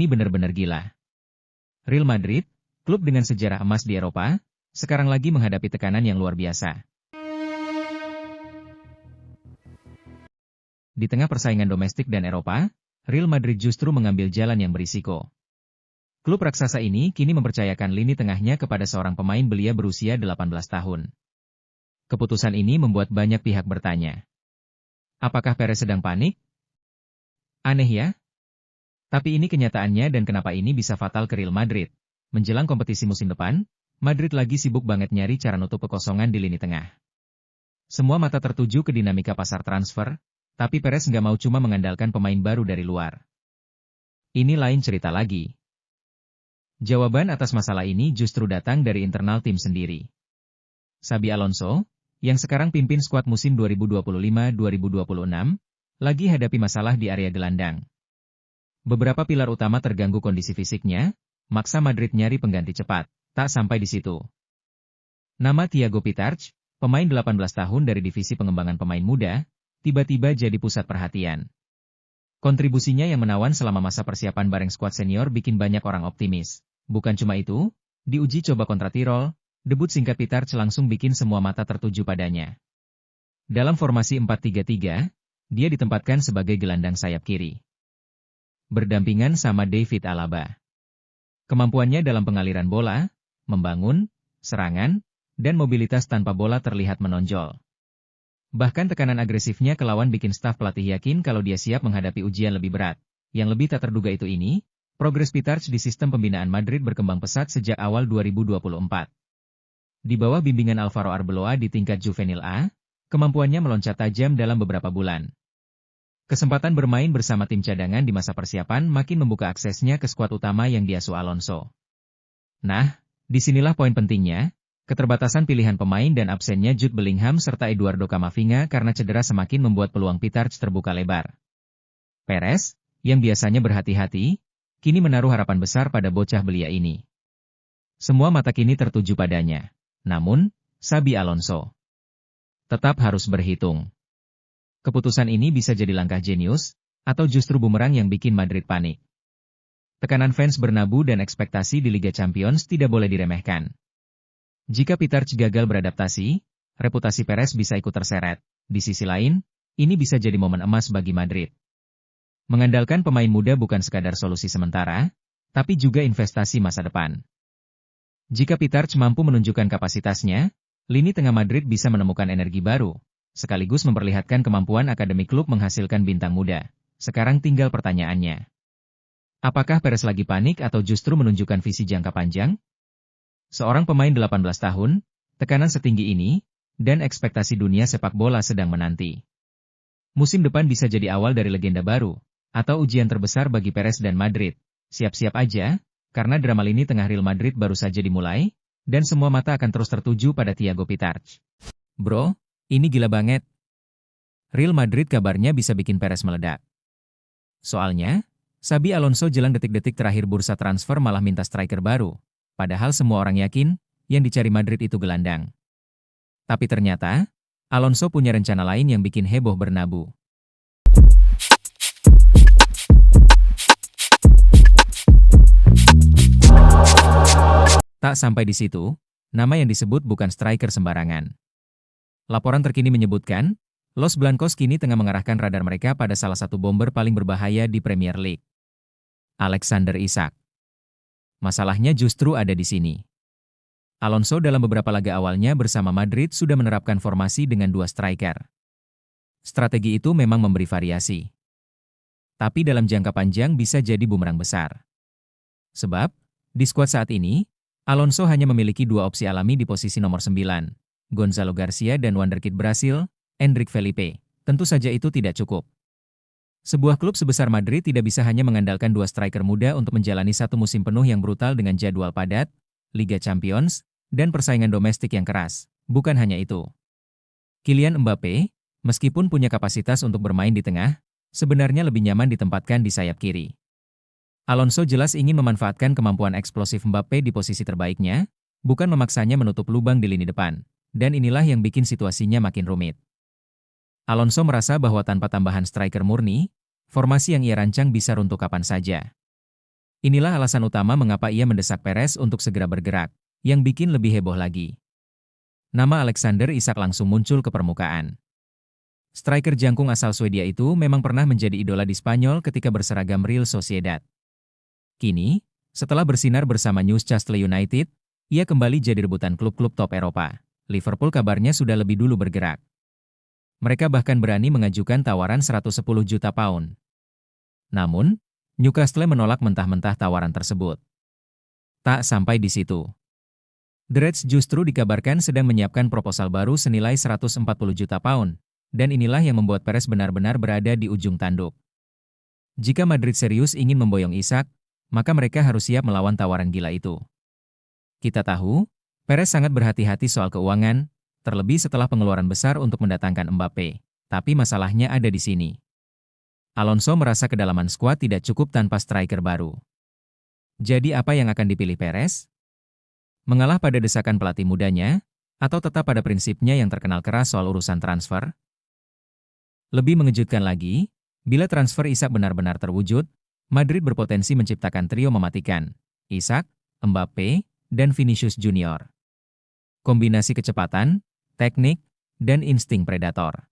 benar-benar gila. Real Madrid, klub dengan sejarah emas di Eropa, sekarang lagi menghadapi tekanan yang luar biasa. Di tengah persaingan domestik dan Eropa, Real Madrid justru mengambil jalan yang berisiko. Klub raksasa ini kini mempercayakan lini tengahnya kepada seorang pemain belia berusia 18 tahun. Keputusan ini membuat banyak pihak bertanya. Apakah Perez sedang panik? Aneh ya? Tapi ini kenyataannya dan kenapa ini bisa fatal ke Real Madrid. Menjelang kompetisi musim depan, Madrid lagi sibuk banget nyari cara nutup kekosongan di lini tengah. Semua mata tertuju ke dinamika pasar transfer, tapi Perez nggak mau cuma mengandalkan pemain baru dari luar. Ini lain cerita lagi. Jawaban atas masalah ini justru datang dari internal tim sendiri. Xabi Alonso, yang sekarang pimpin skuad musim 2025-2026, lagi hadapi masalah di area gelandang. Beberapa pilar utama terganggu kondisi fisiknya, maksa Madrid nyari pengganti cepat. Tak sampai di situ. Nama Thiago Pitarch, pemain 18 tahun dari divisi pengembangan pemain muda, tiba-tiba jadi pusat perhatian. Kontribusinya yang menawan selama masa persiapan bareng skuad senior bikin banyak orang optimis. Bukan cuma itu, di uji coba kontra Tirol, debut singkat Pitarch langsung bikin semua mata tertuju padanya. Dalam formasi 4-3-3, dia ditempatkan sebagai gelandang sayap kiri. Berdampingan sama David Alaba. Kemampuannya dalam pengaliran bola, membangun, serangan, dan mobilitas tanpa bola terlihat menonjol. Bahkan tekanan agresifnya ke lawan bikin staf pelatih yakin kalau dia siap menghadapi ujian lebih berat. Yang lebih tak terduga itu ini, progres Pitarch di sistem pembinaan Madrid berkembang pesat sejak awal 2024. Di bawah bimbingan Alvaro Arbeloa di tingkat juvenil A, kemampuannya meloncat tajam dalam beberapa bulan. Kesempatan bermain bersama tim cadangan di masa persiapan makin membuka aksesnya ke skuad utama yang diasuh Alonso. Nah, disinilah poin pentingnya, keterbatasan pilihan pemain dan absennya Jude Bellingham serta Eduardo Camavinga karena cedera semakin membuat peluang Pitarch terbuka lebar. Perez, yang biasanya berhati-hati, kini menaruh harapan besar pada bocah belia ini. Semua mata kini tertuju padanya. Namun, Xabi Alonso tetap harus berhitung. Keputusan ini bisa jadi langkah jenius, atau justru bumerang yang bikin Madrid panik. Tekanan fans Bernabeu dan ekspektasi di Liga Champions tidak boleh diremehkan. Jika Pitarch gagal beradaptasi, reputasi Perez bisa ikut terseret. Di sisi lain, ini bisa jadi momen emas bagi Madrid. Mengandalkan pemain muda bukan sekadar solusi sementara, tapi juga investasi masa depan. Jika Pitarch mampu menunjukkan kapasitasnya, lini tengah Madrid bisa menemukan energi baru, sekaligus memperlihatkan kemampuan akademi klub menghasilkan bintang muda. Sekarang tinggal pertanyaannya. Apakah Perez lagi panik atau justru menunjukkan visi jangka panjang? Seorang pemain 18 tahun, tekanan setinggi ini, dan ekspektasi dunia sepak bola sedang menanti. Musim depan bisa jadi awal dari legenda baru, atau ujian terbesar bagi Perez dan Madrid. Siap-siap aja, karena drama lini tengah Real Madrid baru saja dimulai, dan semua mata akan terus tertuju pada Thiago Pitarch. Bro, ini gila banget. Real Madrid kabarnya bisa bikin Perez meledak. Soalnya, Xabi Alonso jelang detik-detik terakhir bursa transfer malah minta striker baru. Padahal semua orang yakin, yang dicari Madrid itu gelandang. Tapi ternyata, Alonso punya rencana lain yang bikin heboh Bernabeu. Tak sampai di situ, nama yang disebut bukan striker sembarangan. Laporan terkini menyebutkan, Los Blancos kini tengah mengarahkan radar mereka pada salah satu bomber paling berbahaya di Premier League. Alexander Isak. Masalahnya justru ada di sini. Alonso dalam beberapa laga awalnya bersama Madrid sudah menerapkan formasi dengan dua striker. Strategi itu memang memberi variasi. Tapi dalam jangka panjang bisa jadi bumerang besar. Sebab, di skuad saat ini, Alonso hanya memiliki dua opsi alami di posisi nomor 9, Gonzalo Garcia dan wonderkid Brasil, Endrick Felipe. Tentu saja itu tidak cukup. Sebuah klub sebesar Madrid tidak bisa hanya mengandalkan dua striker muda untuk menjalani satu musim penuh yang brutal dengan jadwal padat, Liga Champions, dan persaingan domestik yang keras. Bukan hanya itu. Kylian Mbappe, meskipun punya kapasitas untuk bermain di tengah, sebenarnya lebih nyaman ditempatkan di sayap kiri. Alonso jelas ingin memanfaatkan kemampuan eksplosif Mbappe di posisi terbaiknya, bukan memaksanya menutup lubang di lini depan. Dan inilah yang bikin situasinya makin rumit. Alonso merasa bahwa tanpa tambahan striker murni, formasi yang ia rancang bisa runtuh kapan saja. Inilah alasan utama mengapa ia mendesak Perez untuk segera bergerak, yang bikin lebih heboh lagi. Nama Alexander Isak langsung muncul ke permukaan. Striker jangkung asal Swedia itu memang pernah menjadi idola di Spanyol ketika berseragam Real Sociedad. Kini, setelah bersinar bersama Newcastle United, ia kembali jadi rebutan klub-klub top Eropa. Liverpool kabarnya sudah lebih dulu bergerak. Mereka bahkan berani mengajukan tawaran 110 juta pound. Namun, Newcastle menolak mentah-mentah tawaran tersebut. Tak sampai di situ. The Reds justru dikabarkan sedang menyiapkan proposal baru senilai 140 juta pound, dan inilah yang membuat Perez benar-benar berada di ujung tanduk. Jika Madrid serius ingin memboyong Isak, maka mereka harus siap melawan tawaran gila itu. Kita tahu, Perez sangat berhati-hati soal keuangan, terlebih setelah pengeluaran besar untuk mendatangkan Mbappe. Tapi masalahnya ada di sini. Alonso merasa kedalaman skuad tidak cukup tanpa striker baru. Jadi apa yang akan dipilih Perez? Mengalah pada desakan pelatih mudanya, atau tetap pada prinsipnya yang terkenal keras soal urusan transfer? Lebih mengejutkan lagi, bila transfer Isak benar-benar terwujud, Madrid berpotensi menciptakan trio mematikan, Isak, Mbappe, dan Vinicius Junior. Kombinasi kecepatan, teknik, dan insting predator.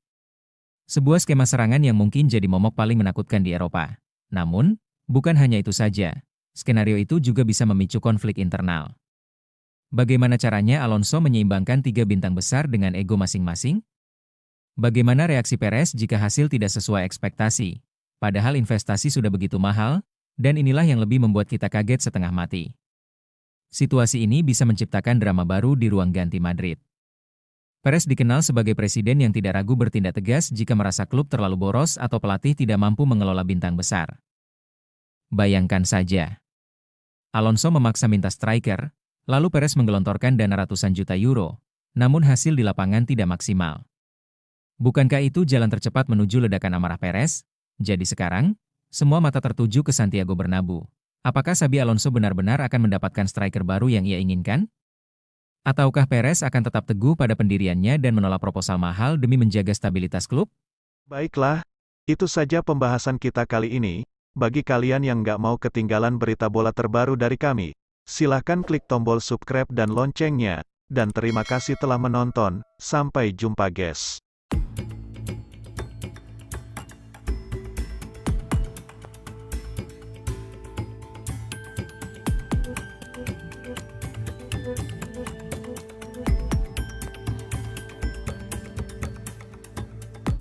Sebuah skema serangan yang mungkin jadi momok paling menakutkan di Eropa. Namun, bukan hanya itu saja, skenario itu juga bisa memicu konflik internal. Bagaimana caranya Alonso menyeimbangkan 3 bintang besar dengan ego masing-masing? Bagaimana reaksi Perez jika hasil tidak sesuai ekspektasi? Padahal investasi sudah begitu mahal, dan inilah yang lebih membuat kita kaget setengah mati. Situasi ini bisa menciptakan drama baru di ruang ganti Madrid. Perez dikenal sebagai presiden yang tidak ragu bertindak tegas jika merasa klub terlalu boros atau pelatih tidak mampu mengelola bintang besar. Bayangkan saja. Alonso memaksa minta striker, lalu Perez menggelontorkan dana ratusan juta euro, namun hasil di lapangan tidak maksimal. Bukankah itu jalan tercepat menuju ledakan amarah Perez? Jadi sekarang, semua mata tertuju ke Santiago Bernabeu. Apakah Xabi Alonso benar-benar akan mendapatkan striker baru yang ia inginkan? Ataukah Perez akan tetap teguh pada pendiriannya dan menolak proposal mahal demi menjaga stabilitas klub? Baiklah, itu saja pembahasan kita kali ini. Bagi kalian yang nggak mau ketinggalan berita bola terbaru dari kami, silahkan klik tombol subscribe dan loncengnya. Dan terima kasih telah menonton, sampai jumpa guys.